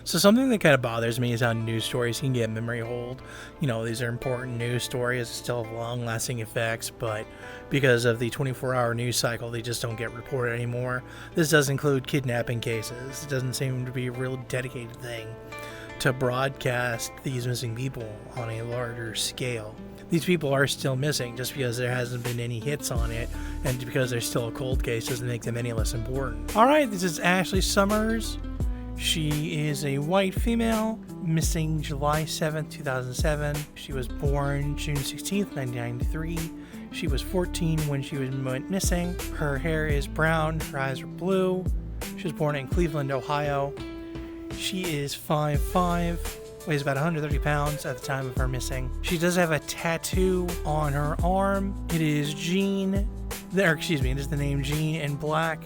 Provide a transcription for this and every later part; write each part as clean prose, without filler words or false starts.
So something that kind of bothers me is how news stories can get memory hold. These are important news stories, still have long-lasting effects, but because of the 24-hour news cycle, they just don't get reported anymore. This does include kidnapping cases. It doesn't seem to be a real dedicated thing to broadcast these missing people on a larger scale. These people are still missing. Just because there hasn't been any hits on it and because they're still a cold case doesn't make them any less important. Alright, this is Ashley Summers. She is a white female, missing July 7th, 2007. She was born June 16th, 1993. She was 14 when she went missing. Her hair is brown, her eyes are blue. She was born in Cleveland, Ohio. She is 5'5", weighs about 130 pounds at the time of her missing. She does have a tattoo on her arm. It is it is the name Jean in black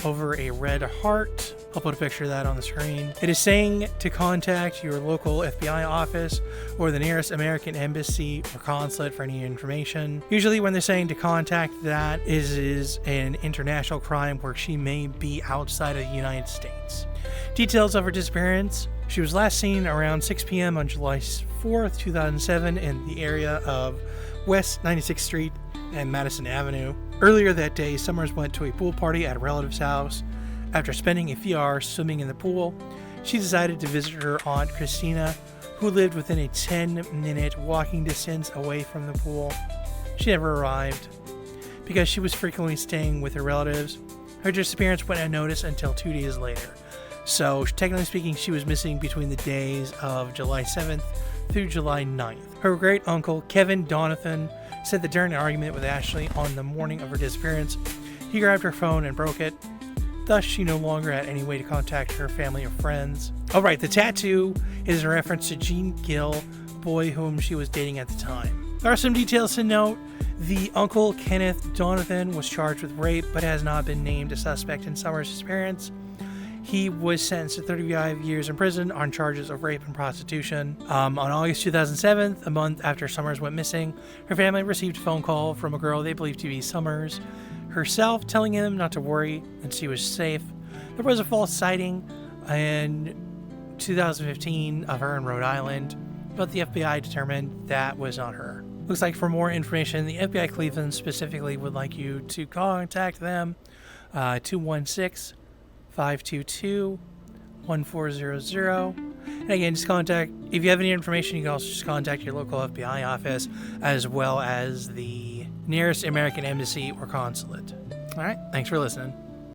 over a red heart. I'll put a picture of that on the screen. It is saying to contact your local FBI office or the nearest American embassy or consulate for any information. Usually when they're saying to contact that is an international crime where she may be outside of the United States. Details of her disappearance. She was last seen around 6 p.m. on July 4th, 2007 in the area of West 96th Street and Madison Avenue. Earlier that day, Summers went to a pool party at a relative's house. After spending a few hours swimming in the pool, she decided to visit her aunt Christina, who lived within a 10-minute walking distance away from the pool. She never arrived. Because she was frequently staying with her relatives, her disappearance went unnoticed until 2 days later. So, technically speaking, she was missing between the days of July 7th through July 9th. Her great-uncle, Kevin Donathan, said that during an argument with Ashley on the morning of her disappearance, he grabbed her phone and broke it. Thus, she no longer had any way to contact her family or friends. Alright, the tattoo is a reference to Jean Gill, a boy whom she was dating at the time. There are some details to note. The uncle, Kenneth Donathan, was charged with rape, but has not been named a suspect in Summers' disappearance. He was sentenced to 35 years in prison on charges of rape and prostitution. On August 2007, a month after Summers went missing, her family received a phone call from a girl they believed to be Summers herself, telling him not to worry and she was safe. There was a false sighting in 2015 of her in Rhode Island, but the FBI determined that was not her. Looks like for more information, the FBI Cleveland specifically would like you to contact them, 216-522-1400. And again, just contact, if you have any information, you can also just contact your local FBI office as well as the nearest American embassy or consulate. All right, thanks for listening.